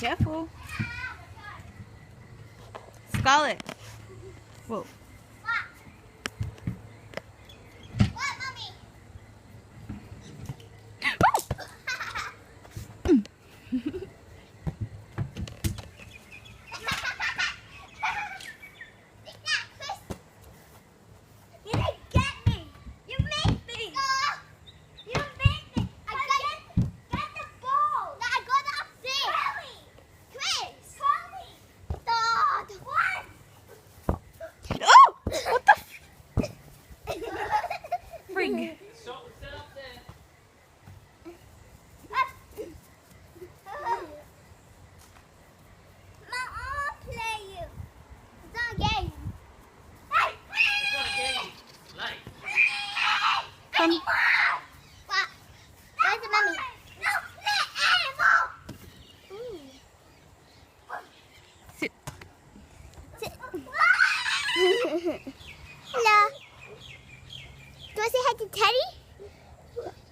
Careful. Scarlett. Whoa. What, Mommy? You didn't get me. You made me. You made me. I got the ball. No, I got it up there. Chloe. Chris. Chloe. Dad. What? Oh! What the frig? Stop, sit up there. Mom, I'll play you. It's not a game. Hey! It's not a game. It's life. Come. What? Where's the mummy? No, let animal. Sit. Sit. Hello. Do I say hi to Teddy?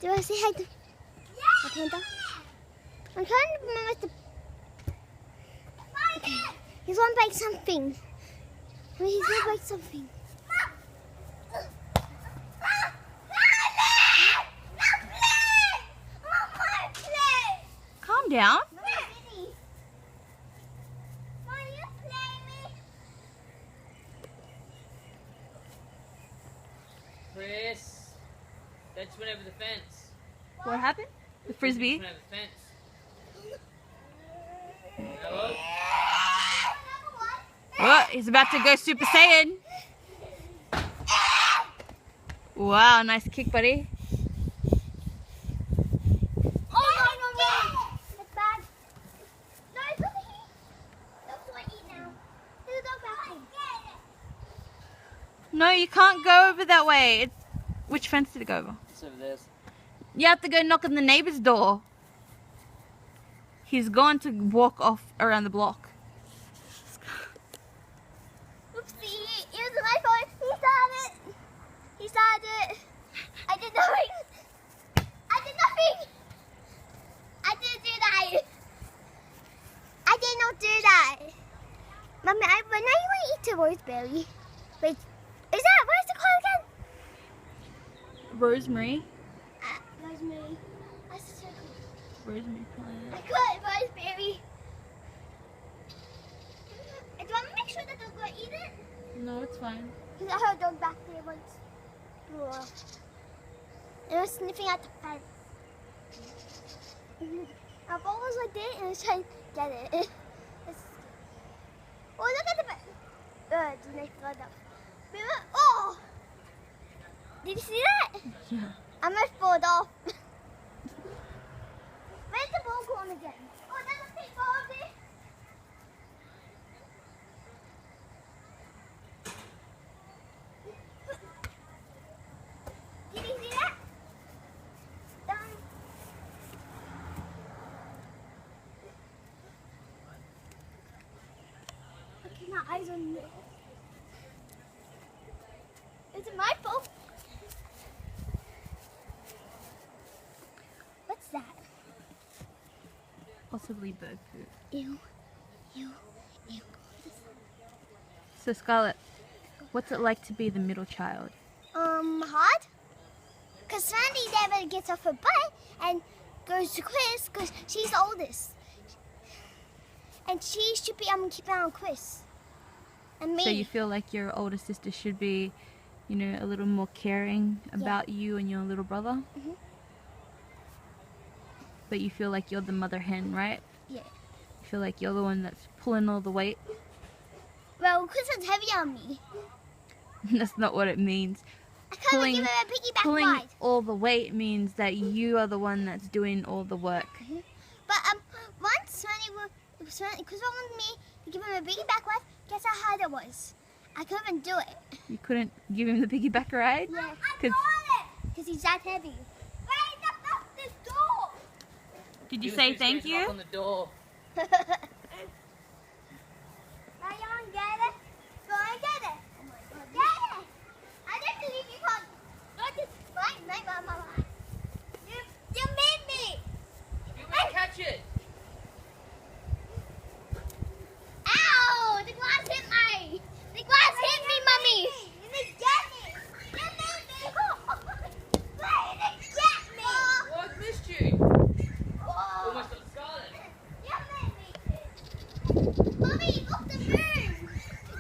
Do I say hi to the panda? I'm trying to remember the. Okay. He's gonna break something. He's gonna break something. Calm down. Chris. That just went over the fence. What happened? The frisbee? Just went over the fence. Hello? Oh, he's about to go Super Saiyan. Wow, nice kick, buddy. It's bad. No, it's over here. Don't want to eat now. There's a dog back home. No, you can't go over that way. It's... Which fence did it go over? It's over there. You have to go knock on the neighbor's door. He's going to walk off around the block. Oopsie, it was my fault. He started it. I did nothing. I did nothing. I didn't do that. I did not do that. Mommy, when I want to eat a roseberry. Wait, is that, what is it called again? Rosemary. Rosemary. That's so cool. Rosemary plant. I got roseberry. Do you want to make sure that they'll go eat it? No, it's fine. Because I heard a dog back there once. Whoa. It was sniffing at the fence. Our ball was like this and it was trying to get it. Oh, look at the birds when they fly up. Oh! Did you see that? Yeah. I almost pulled off. Where's the ball going again? Oh, there's a big ball over there. Did you see that? Done. Okay, now eyes on you. Is it my fault? What's that? Possibly bird food. Ew. So Scarlett, what's it like to be the middle child? Hard? Because Sandy never gets off her butt and goes to Chris because she's the oldest. And she should be keeping on Chris. And me. So you feel like your older sister should be, you know, a little more caring about you and your little brother? Mhm. But you feel like you're the mother hen, right? Yeah. You feel like you're the one that's pulling all the weight? Well, Chris is heavy on me. That's not what it means. I can't even give him a piggyback Pulling ride. all the weight means that you are the one that's doing all the work. But once Chris wanted me to give him a piggyback ride, guess how hard it was? I couldn't even do it. You couldn't give him the piggyback ride? Yeah. Cause Because he's that heavy. Wait, that's the door. did you He was say too scared thank to you? knock on the door. Now you want to get it? Go and get it. Oh my God. Get it. I didn't believe you can't. Not just fight my mama. You made me. You might catch it. Mommy, look the moon.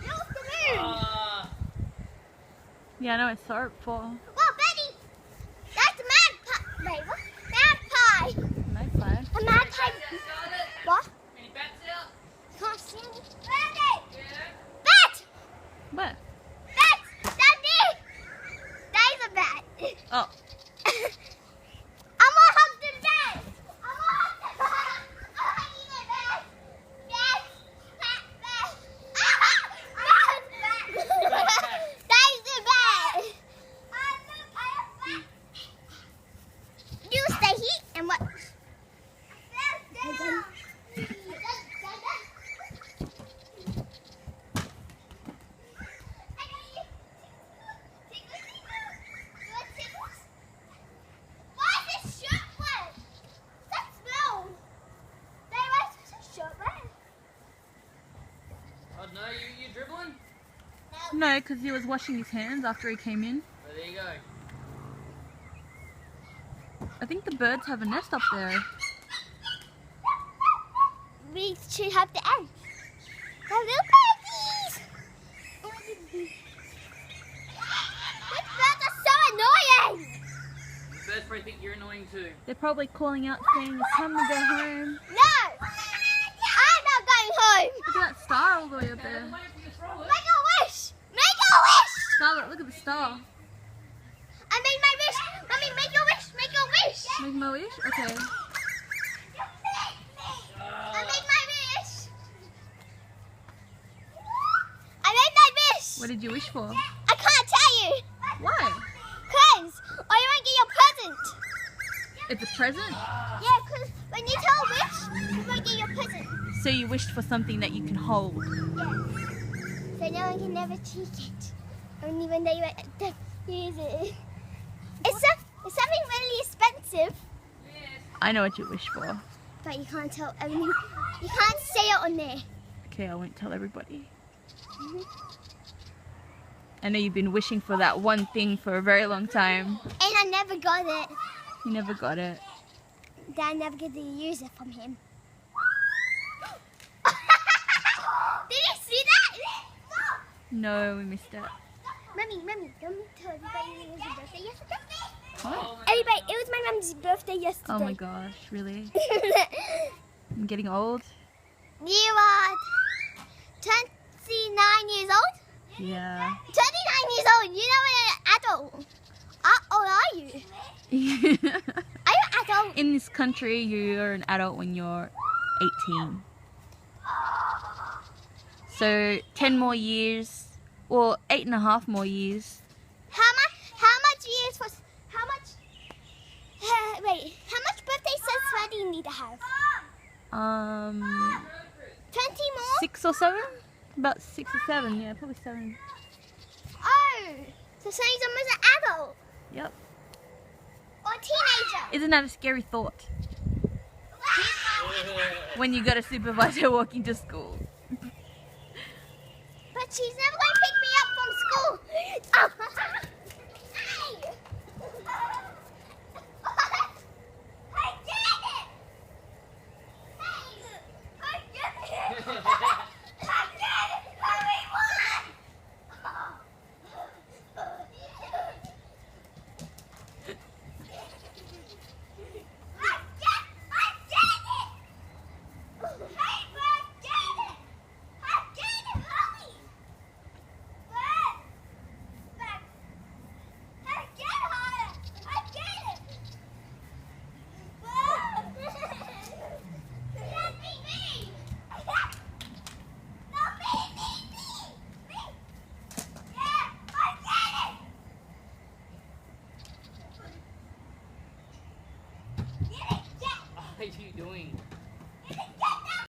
Look the moon. Yeah, I know it's syrup for. Well, Betty, that's a magpie. Wait, what? Magpie. Magpie. A magpie. What? Any bats out? Can't see any. Betty. Yeah. Bat. What? Bat. Daddy. That is a bat. Oh. I'm gonna hug the bat. I'm gonna hug the bat. I'm hugging the bat. Bat. Bat. Bat. Bat. That is the bat. You stay here and what? Why is this shirt wet? That smells. Why is this shirt wet? Oh no, you dribbling? No, because he was washing his hands after he came in. Oh, there you go. I think the birds have a nest up there. We should have the egg. The little piggies. These birds are so annoying. The birds probably think you're annoying too. They're probably calling out saying it's time to go home. No, I'm not going home. Look at that star all the way up there. Make a wish. Make a wish. Scarlett, look at the star. I made my wish. Mommy, make your wish. Make your wish. Make my wish? Okay. I made my wish. I made my wish. What did you wish for? I can't tell you. Why? Because I won't get your present. It's a present? Yeah, because when you tell a wish, you won't get your present. So you wished for something that you can hold. Yes. So no one can never take it. Only when they use it. It's something really expensive, I know what you wish for. but you can't tell everyone. You can't say it on there. Okay, I won't tell everybody. I know you've been wishing for that one thing for a very long time. And I never got it. You never got it. Dad never get to use it from him. Did you see that? No, we missed it. Mommy, don't tell everybody it was your birthday yesterday. What? Everybody, it was my mom's birthday yesterday. Oh my gosh, really? I'm getting old? You are 29 years old? Yeah. 29 years old. You know an adult. How old are you? Are you an adult? In this country, you're an adult when you're 18. So 10 more years, or 8.5 more years. How much years was? How much? Wait. How much birthday cells do you need to have? 20 more? 6 or 7? About 6 or 7, yeah, probably 7. Oh, so he's almost an adult Yep. or a teenager. Isn't that a scary thought? When you got a supervisor walking to school. But she's never going to pick me up from school.